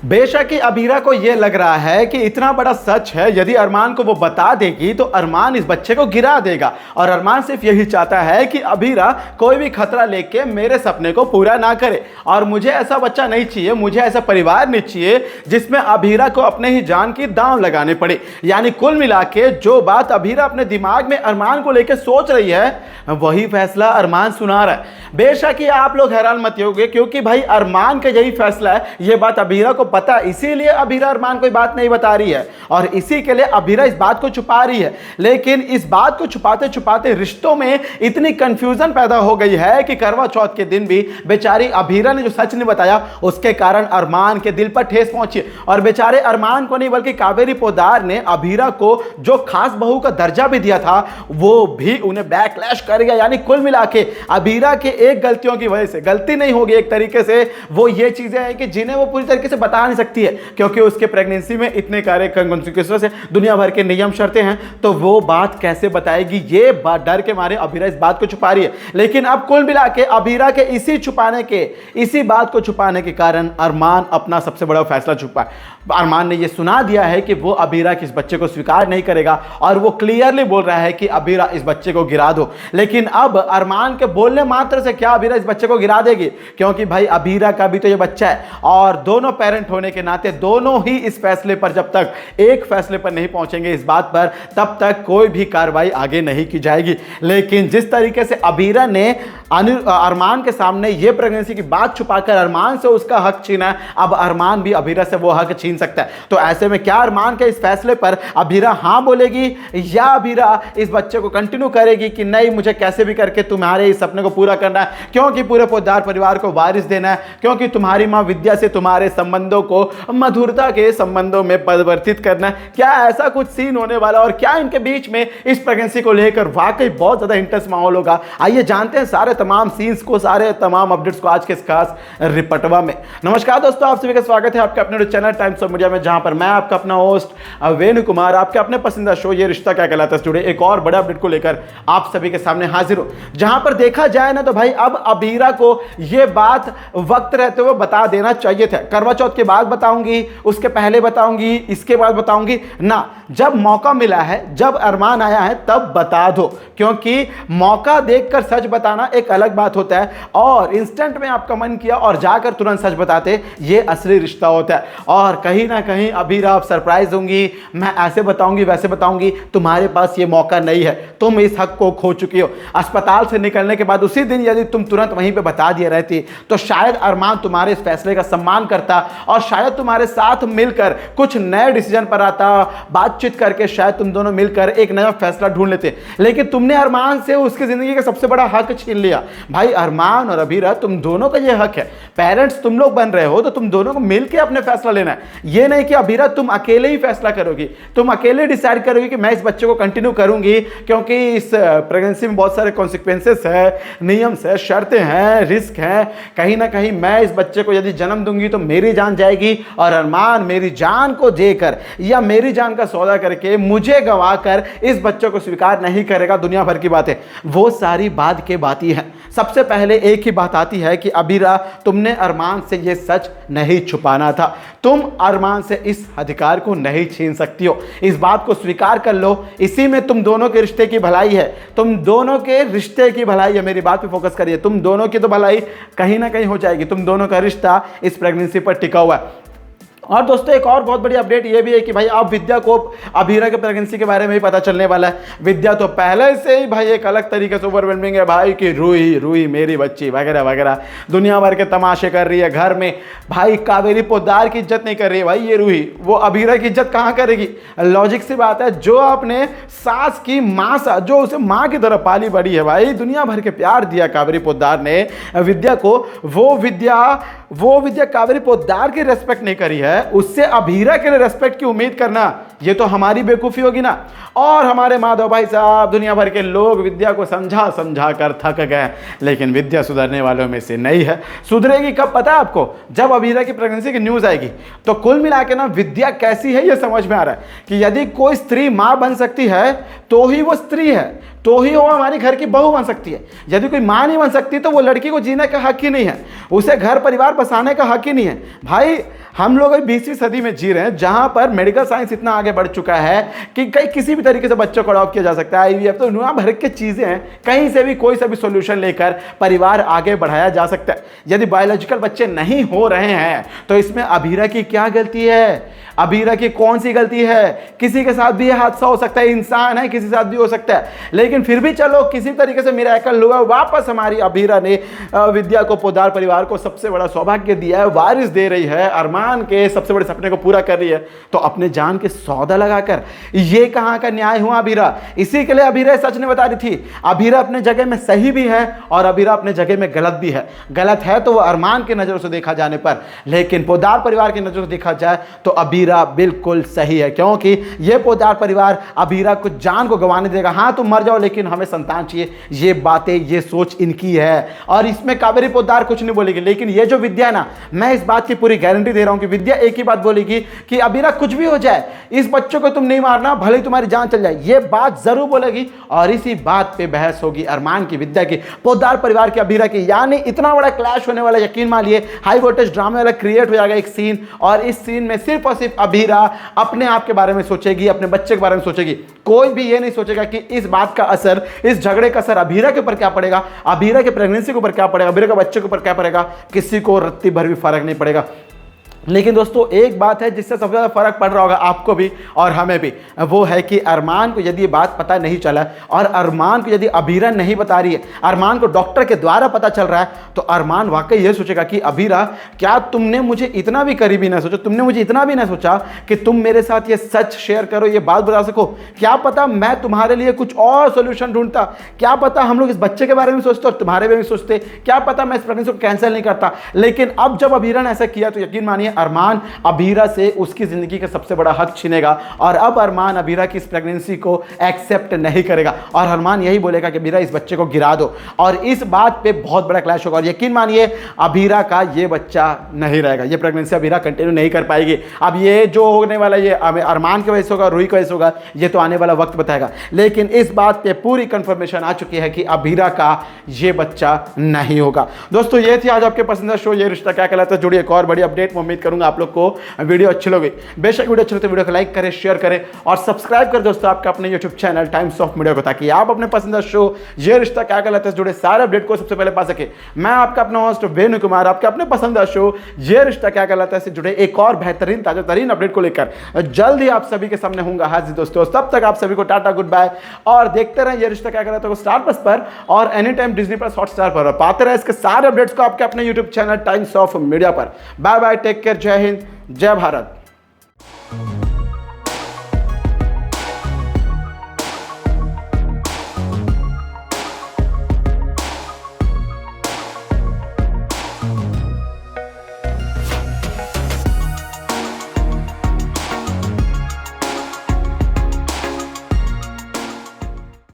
बेशक ही अबीरा को यह लग रहा है कि इतना बड़ा सच है, यदि अरमान को वो बता देगी तो अरमान इस बच्चे को गिरा देगा। और अरमान सिर्फ यही चाहता है कि अबीरा कोई भी खतरा लेके मेरे सपने को पूरा ना करे। और मुझे ऐसा बच्चा नहीं चाहिए, मुझे ऐसा परिवार नहीं चाहिए जिसमें अबीरा को अपने ही जान की दांव लगाने पड़े। यानी कुल मिला के जो बात अबीरा अपने दिमाग में अरमान को लेकर सोच रही है, वही फैसला अरमान सुना रहा है। बेशक ही आप लोग हैरान मत होगे, क्योंकि भाई अरमान का यही फैसला है, यह बात अबीरा को पता, इसीलिए अबीरा अरमान कोई बात नहीं बता रही है और इसी के लिए अबीरा इस बात को छुपा रही है। लेकिन इस बात को छुपाते छुपाते रिश्तों में इतनी कंफ्यूजन पैदा हो गई है कि करवा चौथ के दिन भी बेचारी अबीरा ने जो सच नहीं बताया, उसके कारण अरमान के दिल पर ठेस पहुंची। और बेचारे अरमान को नहीं बल्कि कावेरी पोद्दार ने अबीरा को जो खास बहू का दर्जा भी दिया था, वो भी उन्हें बैकलैश कर गया। यानी कुल मिला के अबीरा के एक गलतियों की वजह से, गलती नहीं होगी एक तरीके से, वो ये चीजें हैं कि जिन्हें वो पूरी तरीके से बता नहीं सकती है, क्योंकि उसके प्रेगनेंसी में इतने सारे कॉन्सिक्वेंसेस से दुनिया भर के नियम शर्तें हैं, तो वो बात कैसे बताएगी, ये बात डर के मारे अबीरा इस बात को छुपा रही है। लेकिन अब कुल मिला के अबीरा के इसी बात को छुपाने के कारण अरमान अपना सबसे बड़ा फैसला छुपा। अरमान ने यह सुना दिया है कि वो अबीरा के इस बच्चे को स्वीकार नहीं करेगा और वो क्लियरली बोल रहा है कि अबीरा इस बच्चे को गिरा दो। लेकिन अब अरमान के बोलने मात्र से क्या अबीरा इस बच्चे को गिरा देगी, क्योंकि भाई अबीरा का भी तो ये बच्चा है और दोनों पेरेंट होने के नाते दोनों ही इस फैसले पर, जब तक एक फैसले पर नहीं पहुंचेंगे इस बात पर, तब तक कोई भी कार्रवाई आगे नहीं की जाएगी। लेकिन जिस तरीके से अबीरा ने अरमान के सामने ये प्रेगनेंसी की बात छुपाकर अरमान से उसका हक छीना, अब अरमान भी अबीरा से वो हक छीन सकता है। तो ऐसे में क्या अरमान के इस फैसले पर अबीरा हां बोलेगी या अबीरा इस बच्चे को कंटिन्यू करेगी कि नहीं, मुझे कैसे भी करके तुम्हारे इस सपने को पूरा करना है, क्योंकि पूरे पोद्दार परिवार को वारिस देना है, क्योंकि तुम्हारी मां विद्या से तुम्हारे संबंधों को मधुरता के संबंधों में परिवर्तित करना है। क्या ऐसा कुछ सीन होने वाला और क्या इनके बीच में इस प्रेगनेंसी को लेकर वाकई बहुत ज्यादा इंटेंस माहौल होगा। आइए जानते हैं सारे तमाम सीन्स को, सारे तमाम अपडेट्स को आज के इस खास रिपटवा में। नमस्कार दोस्तों, आप सभी का स्वागत है आपके अपने चैनल टाइम्स ऑफ मीडिया में, जहां पर मैं आपका अपना होस्ट वेणु कुमार आपके अपने पसंदीदा शो ये रिश्ता क्या कहलाता है जुड़े एक और बड़े अपडेट को लेकर आप सभी के सामने हाजिर हूं। जहां पर देखा जाए ना तो भाई अब अबीरा को यह बात वक्त रहते हुए बता देना चाहिए था। करवा चौथ के बाद बताऊंगी, उसके पहले बताऊंगी, इसके बाद बताऊंगी ना, जब मौका मिला है, जब अरमान आया है तब बता दो, क्योंकि मौका देखकर सच बताना एक अलग बात होता है और इंस्टेंट में आपका मन किया और जाकर तुरंत सच बताते, ये असली रिश्ता होता है। और कहीं ना कहीं अबीरा आप सरप्राइज होंगी, मैं ऐसे बताऊंगी वैसे बताऊंगी, तुम्हारे पास ये मौका नहीं है, तुम इस हक को खो चुकी हो। अस्पताल से निकलने के बाद उसी दिन यदि तुम तुरंत वहीं पे बता दिए रहती तो शायद अरमान तुम्हारे इस फैसले का सम्मान करता और शायद तुम्हारे साथ मिलकर कुछ नए डिसीजन पर आता, बातचीत करके शायद तुम दोनों मिलकर एक नया फैसला ढूंढ लेते। लेकिन तुमने अरमान से उसकी जिंदगी का सबसे बड़ा हक छीन लिया। भाई अरमान और अबीरा तुम दोनों का ये हक है, पेरेंट्स तुम लोग बन रहे हो तो तुम दोनों को मिलकर अपने फैसला लेना है। ये नहीं कि अबीरा तुम अकेले ही फैसला करोगी, तुम अकेले डिसाइड करोगी कि मैं इस बच्चे को कंटिन्यू करूंगी, क्योंकि इस प्रेगनेंसी में बहुत सारे कॉन्सिक्वेंसेस है, नियम है, शर्तें हैं, रिस्क है, कहीं ना कहीं मैं इस बच्चे को यदि जन्म दूंगी तो मेरी जान जाएगी और अरमान मेरी जान को देकर या मेरी जान का सौदा करके मुझे गवाकर इस बच्चे को स्वीकार नहीं करेगा। दुनिया भर की बातें, वो सारी बात के बात ही है। सबसे पहले एक ही बात आती है कि अबीरा तुमने अरमान से यह सच नहीं छुपाना था, तुम अरमान से इस अधिकार को नहीं छीन सकती हो, इस बात को स्वीकार कर लो। इसी में तुम दोनों के रिश्ते की भलाई है, तुम दोनों के रिश्ते की भलाई है, मेरी बात पे फोकस करिए, तुम दोनों की तो भलाई कहीं ना कहीं हो जाएगी, तुम दोनों का रिश्ता इस प्रेगनेंसी पर टिका हुआ है। और दोस्तों एक और बहुत बड़ी अपडेट ये भी है कि भाई अब विद्या को अबीरा के प्रेगनेंसी के बारे में ही पता चलने वाला है। विद्या तो पहले से ही भाई एक अलग तरीके से ओवरवेलमिंग है भाई कि रूही रूही मेरी बच्ची वगैरह वगैरह, दुनिया भर के तमाशे कर रही है घर में। भाई कावेरी पोद्दार की इज्जत नहीं कर रही है भाई ये रूही, वो अबीरा की इज्जत कहाँ करेगी। लॉजिक सी बात है, जो अपने सास की माँ सा, जो उसे माँ की तरह पाली बड़ी है भाई, दुनिया भर के प्यार दिया कावेरी पोद्दार ने विद्या को, वो विद्या कावेरी पोद्दार की रेस्पेक्ट नहीं करी है, उससे अबीरा के लिए रेस्पेक्ट की उम्मीद करना ये तो हमारी बेवकूफ़ी होगी ना। और हमारे माधव भाई साहब, दुनिया भर के लोग विद्या को समझा समझा कर थक गए, लेकिन विद्या सुधरने वालों में से नहीं है। सुधरेगी कब पता है आपको, जब अबीरा की प्रेगनेंसी की न्यूज़ आएगी। तो कुल मिला के ना विद्या कैसी है ये समझ में आ रहा है कि यदि कोई स्त्री माँ बन सकती है तो ही वो स्त्री है, तो ही वो हमारी घर की बहू बन सकती है। यदि कोई माँ नहीं बन सकती तो वो लड़की को जीने का हक ही नहीं है, उसे घर परिवार बसाने का हक ही नहीं है। भाई हम लोग 20वीं सदी में जी रहे हैं जहां पर मेडिकल साइंस इतना आगे बढ़ चुका है कि किसी भी तरीके से बच्चों को अडॉप्ट किया जा सकता है। आईवीएफ तो दुनिया भर की चीजें हैं, कहीं से भी कोई सा भी सोल्यूशन लेकर परिवार आगे बढ़ाया जा सकता है। यदि बायोलॉजिकल बच्चे नहीं हो रहे हैं तो इसमें अभीरा की क्या गलती है? अभीरा की कौन सी गलती है? किसी के साथ भी ये हादसा हो सकता है, इंसान है, किसी के साथ भी हो सकता है, लेकिन फिर भी चलो किसी तरीके से मिरेकल हुआ, वापस हमारी अभीरा ने विद्या को, पोद्दार परिवार को सबसे बड़ा सौभाग्य दिया है, वारिस दे रही है, अरमान के सबसे बड़े सपने को पूरा कर रही है। तो अपने जान के सौदा लगाकर ये कहां का न्याय हुआ अभीरा? इसी के लिए अभीरा सच नहीं बता रही थी। अभीरा अपने जगह में सही भी है और अभीरा अपने जगह में गलत भी है। गलत है तो वो अरमान की नजरों से देखा जाने पर, लेकिन पोद्दार परिवार की नजरों से देखा जाए तो अभीरा बिल्कुल सही है, क्योंकि ये पोद्दार परिवार अभीरा को जान को गंवाने देगा। हाँ तुम मर जाओ लेकिन हमें संतान चाहिए, ये बातें, ये सोच इनकी है और इसमें कावेरी पोद्दार कुछ नहीं बोलेगी। लेकिन ये जो विद्या है ना, मैं इस बात की पूरी गारंटी दे रहा हूं कि विद्या एक ही बात बोलेगी कि अभीरा कुछ भी हो जाए, इस बच्चों को तुम नहीं मारना, भले ही तुम्हारी जान चल जाए, ये बात जरूर बोलेगी। और इसी बात पे बहस होगी अरमान की, विद्या की, पोद्दार परिवार की, अभीरा की। यानी इतना बड़ा क्लैश होने वाला, यकीन मानिए हाई वोल्टेज ड्रामे वाला क्रिएट हो जाएगा एक सीन, और इस सीन में सिर्फ और सिर्फ अभीरा अपने आप के बारे में सोचेगी, अपने बच्चे के बारे में सोचेगी। कोई भी ये नहीं सोचेगा कि इस बात का असर, इस झगड़े का असर अभीरा के ऊपर क्या पड़ेगा, अभीरा के प्रेगनेंसी के ऊपर क्या पड़ेगा, अभीरा के बच्चे के ऊपर क्या पड़ेगा, किसी को रत्ती भर भी फर्क नहीं पड़ेगा। लेकिन दोस्तों एक बात है जिससे सबसे ज़्यादा फर्क पड़ रहा होगा आपको भी और हमें भी, वो है कि अरमान को यदि ये बात पता नहीं चला और अरमान को यदि अभीरा नहीं बता रही है, अरमान को डॉक्टर के द्वारा पता चल रहा है, तो अरमान वाकई ये सोचेगा कि अभीरा क्या तुमने मुझे इतना भी करीबी ना सोचा, तुमने मुझे इतना भी ना सोचा कि तुम मेरे साथ ये सच शेयर करो, ये बात बता सको। क्या पता मैं तुम्हारे लिए कुछ और सोल्यूशन ढूंढता, क्या पता हम लोग इस बच्चे के बारे में सोचते और तुम्हारे बारे में सोचते, क्या पता मैं इस प्रेगनेंसी को कैंसिल नहीं करता। लेकिन अब जब अभीरा ने ऐसा किया तो यकीन मानिए अरमान अभीरा से उसकी जिंदगी का सबसे बड़ा हक छीनेगा और अब अरमान अभीरा की इस प्रेगनेंसी को एक्सेप्ट नहीं करेगा और अरमान यही बोलेगा कि अभीरा इस बच्चे को गिरा दो, और इस बात पे बहुत बड़ा क्लैश होगा। और यकीन मानिए अभीरा का ये बच्चा नहीं रहेगा, ये प्रेगनेंसी अभीरा कंटिन्यू नहीं कर पाएगी। अब ये जो होने वाला ये अरमान की वजह से होगा, रूही की वजह से होगा, ये तो आने वाला वक्त बताएगा। लेकिन इस बात पे पूरी कंफर्मेशन आ चुकी है कि अभीरा का ये बच्चा नहीं होगा। दोस्तों ये थी आज आपके पसंदीदा शो ये रिश्ता क्या कहलाता है, जुड़ी एक और बड़ी अपडेट। मैं उम्मीद करूंगा आप लोग को वीडियो अच्छी लगी। बेशक वीडियो अच्छी लगे तो वीडियो को लाइक करें, शेयर करें और सब्सक्राइब कर दोस्तों आपका अपने YouTube channel times of media को, ताकि आप अपने पसंदीदा शो ये रिश्ता क्या कहलाता है जुड़े सारे अपडेट को सबसे पहले पा सके। मैं आपका अपना होस्ट वेणु कुमार आपके अपने पसंदीदा शो ये रिश्ता क्या कहलाता है से जुड़े एक और बेहतरीन ताजा तरीन अपडेट को लेकर जल्द ही आप सभी के सामने होऊंगा हाजिर दोस्तों। तब तक आप सभी को टाटा गुड बाय और देखते रहें ये रिश्ता क्या कहलाता है स्टार प्लस पर और any time Disney plus Hotstar पर, पाते रहे इसके सारे अपडेट्स को आपके अपने YouTube channel times of media पर। बाय बाय, टेक केयर, जय हिंद, जय भारत।